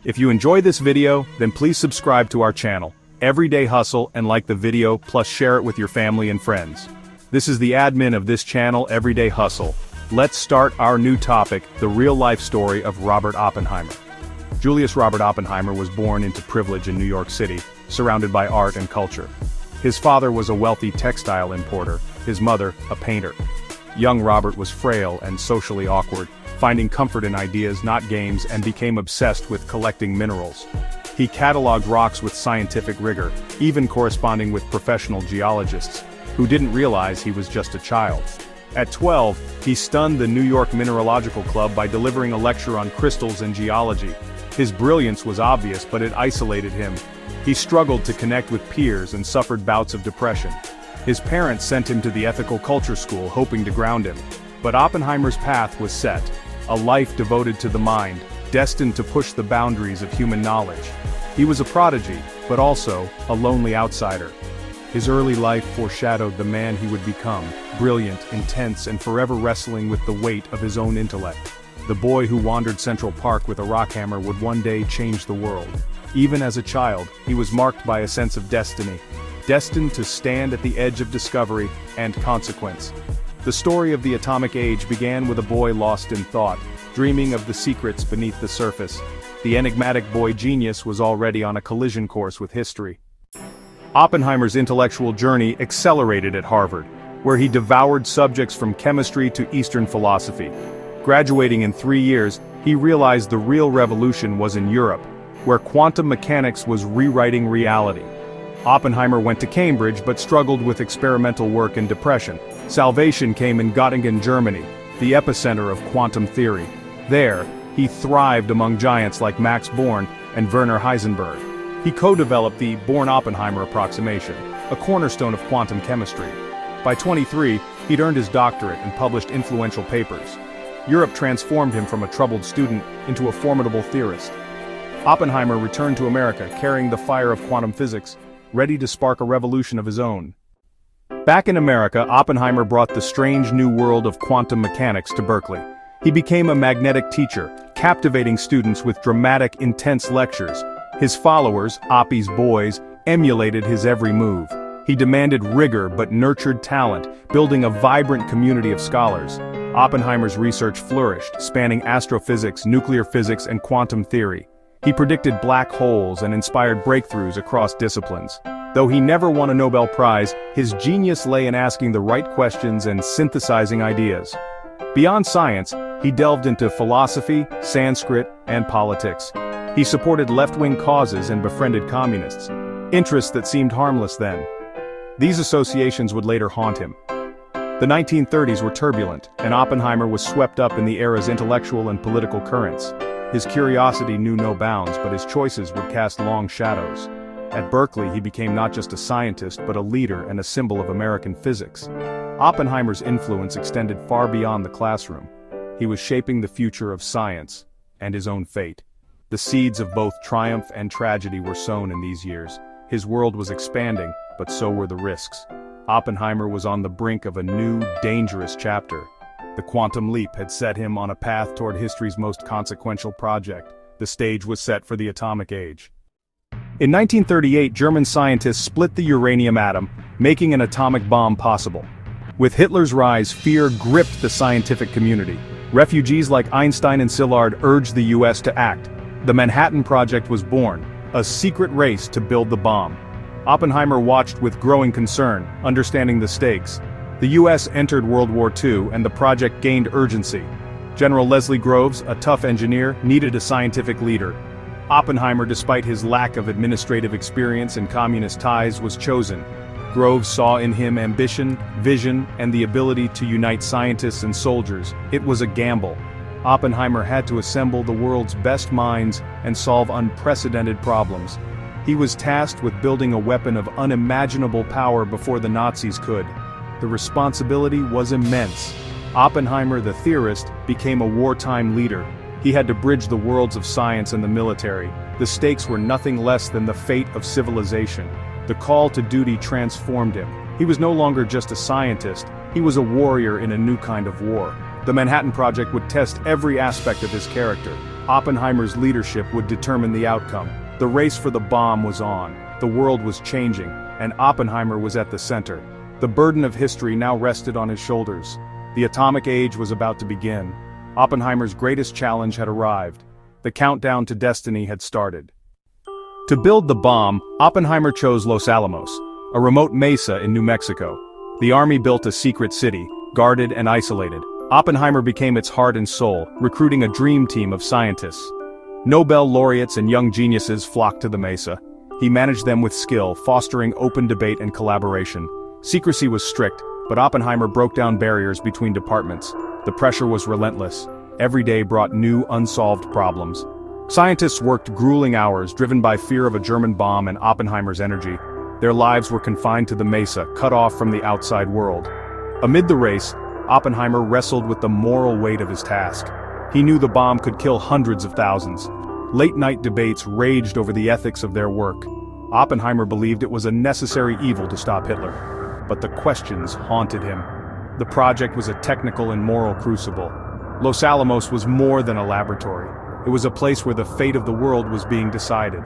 If you enjoy this video, then please subscribe to our channel, Everyday Hustle, and like the video, plus share it with your family and friends. This is the admin of this channel, Everyday Hustle. Let's start our new topic, the real-life story of Robert Oppenheimer. Julius Robert Oppenheimer was born into privilege in New York City, surrounded by art and culture. His father was a wealthy textile importer, his mother, a painter. Young Robert was frail and socially awkward, finding comfort in ideas, not games, and became obsessed with collecting minerals. He cataloged rocks with scientific rigor, even corresponding with professional geologists, who didn't realize he was just a child. At 12, he stunned the New York Mineralogical Club by delivering a lecture on crystals and geology. His brilliance was obvious, but it isolated him. He struggled to connect with peers and suffered bouts of depression. His parents sent him to the ethical culture school, hoping to ground him. But Oppenheimer's path was set. A life devoted to the mind, destined to push the boundaries of human knowledge. He was a prodigy, but also a lonely outsider. His early life foreshadowed the man he would become, brilliant, intense, and forever wrestling with the weight of his own intellect. The boy who wandered Central Park with a rock hammer would one day change the world. Even as a child, he was marked by a sense of destiny, destined to stand at the edge of discovery and consequence. The story of the atomic age began with a boy lost in thought, dreaming of the secrets beneath the surface. The enigmatic boy genius was already on a collision course with history. Oppenheimer's intellectual journey accelerated at Harvard, where he devoured subjects from chemistry to Eastern philosophy. Graduating in 3 years, he realized the real revolution was in Europe, where quantum mechanics was rewriting reality. Oppenheimer went to Cambridge but struggled with experimental work and depression. Salvation came in Göttingen, Germany, the epicenter of quantum theory. There, he thrived among giants like Max Born and Werner Heisenberg. He co-developed the Born-Oppenheimer approximation, a cornerstone of quantum chemistry. By 23, he'd earned his doctorate and published influential papers. Europe transformed him from a troubled student into a formidable theorist. Oppenheimer returned to America carrying the fire of quantum physics, ready to spark a revolution of his own. Back in America, Oppenheimer brought the strange new world of quantum mechanics to Berkeley. He became a magnetic teacher, captivating students with dramatic, intense lectures. His followers, Oppie's boys, emulated his every move. He demanded rigor but nurtured talent, building a vibrant community of scholars. Oppenheimer's research flourished, spanning astrophysics, nuclear physics, and quantum theory. He predicted black holes and inspired breakthroughs across disciplines. Though he never won a Nobel Prize, his genius lay in asking the right questions and synthesizing ideas. Beyond science, he delved into philosophy, Sanskrit, and politics. He supported left-wing causes and befriended communists, interests that seemed harmless then. These associations would later haunt him. The 1930s were turbulent, and Oppenheimer was swept up in the era's intellectual and political currents. His curiosity knew no bounds, but his choices would cast long shadows. At Berkeley, he became not just a scientist, but a leader and a symbol of American physics. Oppenheimer's influence extended far beyond the classroom. He was shaping the future of science and his own fate. The seeds of both triumph and tragedy were sown in these years. His world was expanding, but so were the risks. Oppenheimer was on the brink of a new, dangerous chapter. The quantum leap had set him on a path toward history's most consequential project. The stage was set for the atomic age. In 1938, German scientists split the uranium atom, making an atomic bomb possible. With Hitler's rise, fear gripped the scientific community. Refugees like Einstein and Szilard urged the US to act. The Manhattan Project was born, a secret race to build the bomb. Oppenheimer watched with growing concern, understanding the stakes. The US entered World War II and the project gained urgency. General Leslie Groves, a tough engineer, needed a scientific leader. Oppenheimer, despite his lack of administrative experience and communist ties, was chosen. Groves saw in him ambition, vision, and the ability to unite scientists and soldiers. It was a gamble. Oppenheimer had to assemble the world's best minds and solve unprecedented problems. He was tasked with building a weapon of unimaginable power before the Nazis could. The responsibility was immense. Oppenheimer, the theorist, became a wartime leader. He had to bridge the worlds of science and the military. The stakes were nothing less than the fate of civilization. The call to duty transformed him. He was no longer just a scientist, he was a warrior in a new kind of war. The Manhattan Project would test every aspect of his character. Oppenheimer's leadership would determine the outcome. The race for the bomb was on, the world was changing, and Oppenheimer was at the center. The burden of history now rested on his shoulders. The atomic age was about to begin. Oppenheimer's greatest challenge had arrived. The countdown to destiny had started. To build the bomb, Oppenheimer chose Los Alamos, a remote mesa in New Mexico. The army built a secret city, guarded and isolated. Oppenheimer became its heart and soul, recruiting a dream team of scientists. Nobel laureates and young geniuses flocked to the mesa. He managed them with skill, fostering open debate and collaboration. Secrecy was strict, but Oppenheimer broke down barriers between departments. The pressure was relentless. Every day brought new, unsolved problems. Scientists worked grueling hours, driven by fear of a German bomb and Oppenheimer's energy. Their lives were confined to the mesa, cut off from the outside world. Amid the race, Oppenheimer wrestled with the moral weight of his task. He knew the bomb could kill hundreds of thousands. Late-night debates raged over the ethics of their work. Oppenheimer believed it was a necessary evil to stop Hitler. But the questions haunted him. The project was a technical and moral crucible. Los Alamos was more than a laboratory. It was a place where the fate of the world was being decided.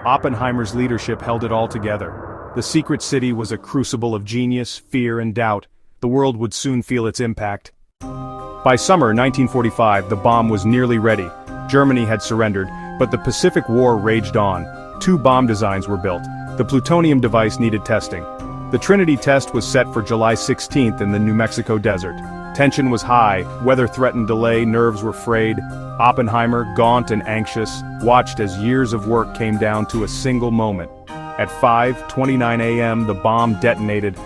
Oppenheimer's leadership held it all together. The secret city was a crucible of genius, fear, and doubt. The world would soon feel its impact. By summer 1945, the bomb was nearly ready. Germany had surrendered, but the Pacific War raged on. 2 bomb designs were built. The plutonium device needed testing. The Trinity test was set for July 16th in the New Mexico desert. Tension was high, weather threatened delay, nerves were frayed. Oppenheimer, gaunt and anxious, watched as years of work came down to a single moment. At 5:29 a.m., the bomb detonated.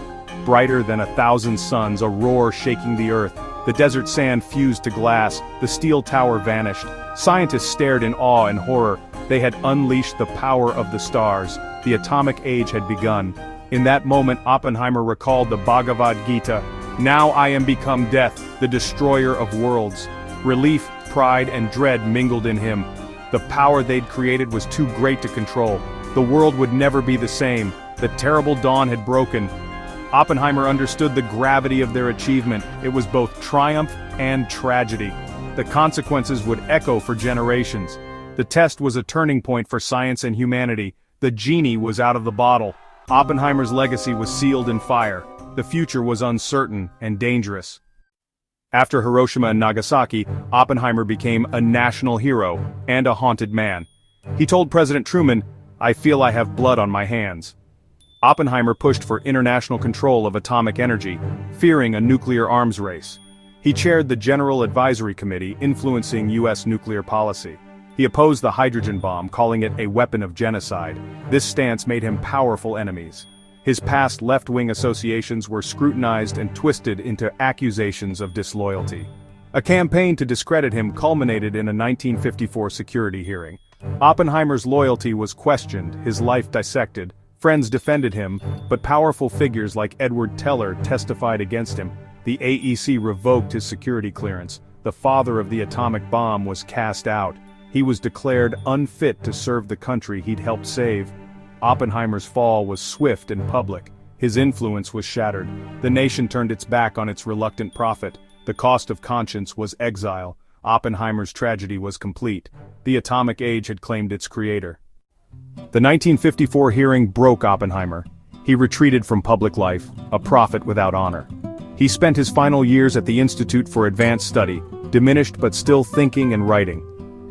Brighter than 1,000 suns, a roar shaking the earth. The desert sand fused to glass, the steel tower vanished. Scientists stared in awe and horror. They had unleashed the power of the stars. The atomic age had begun. In that moment, Oppenheimer recalled the Bhagavad Gita. "Now I am become death, the destroyer of worlds." Relief, pride, and dread mingled in him. The power they'd created was too great to control. The world would never be the same. The terrible dawn had broken. Oppenheimer understood the gravity of their achievement. It was both triumph and tragedy. The consequences would echo for generations. The test was a turning point for science and humanity. The genie was out of the bottle. Oppenheimer's legacy was sealed in fire. The future was uncertain and dangerous. After Hiroshima and Nagasaki, Oppenheimer became a national hero and a haunted man. He told President Truman, "I feel I have blood on my hands." Oppenheimer pushed for international control of atomic energy, fearing a nuclear arms race. He chaired the General Advisory Committee influencing U.S. nuclear policy. He opposed the hydrogen bomb, calling it a weapon of genocide. This stance made him powerful enemies. His past left-wing associations were scrutinized and twisted into accusations of disloyalty. A campaign to discredit him culminated in a 1954 security hearing. Oppenheimer's loyalty was questioned, his life dissected. Friends defended him, but powerful figures like Edward Teller testified against him. The AEC revoked his security clearance. The father of the atomic bomb was cast out. He was declared unfit to serve the country he'd helped save. Oppenheimer's fall was swift and public. His influence was shattered. The nation turned its back on its reluctant prophet. The cost of conscience was exile. Oppenheimer's tragedy was complete. The atomic age had claimed its creator. The 1954 hearing broke Oppenheimer. He retreated from public life, a prophet without honor. He spent his final years at the Institute for Advanced Study, diminished but still thinking and writing.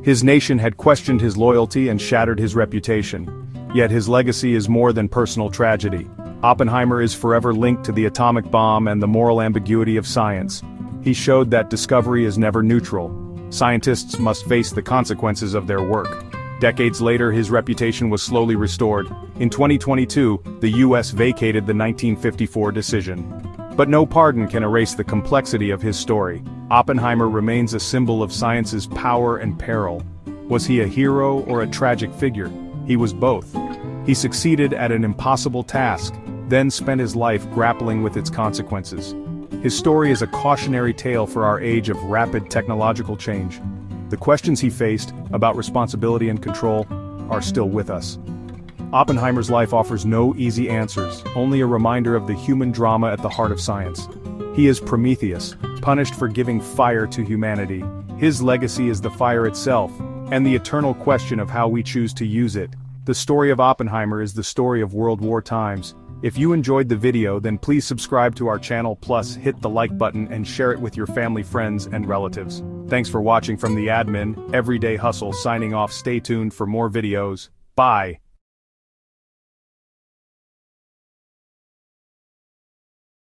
His nation had questioned his loyalty and shattered his reputation. Yet his legacy is more than personal tragedy. Oppenheimer is forever linked to the atomic bomb and the moral ambiguity of science. He showed that discovery is never neutral. Scientists must face the consequences of their work. Decades later, his reputation was slowly restored. In 2022, the U.S. vacated the 1954 decision. But no pardon can erase the complexity of his story. Oppenheimer remains a symbol of science's power and peril. Was he a hero or a tragic figure? He was both. He succeeded at an impossible task, then spent his life grappling with its consequences. His story is a cautionary tale for our age of rapid technological change. The questions he faced about responsibility and control are still with us. Oppenheimer's life offers no easy answers, only a reminder of the human drama at the heart of science. He is Prometheus, punished for giving fire to humanity. His legacy is the fire itself, and the eternal question of how we choose to use it. The story of Oppenheimer is the story of World War times. If you enjoyed the video, then please subscribe to our channel, plus hit the like button and share it with your family, friends, and relatives. Thanks for watching from the admin, Everyday Hustle signing off. Stay tuned for more videos. Bye.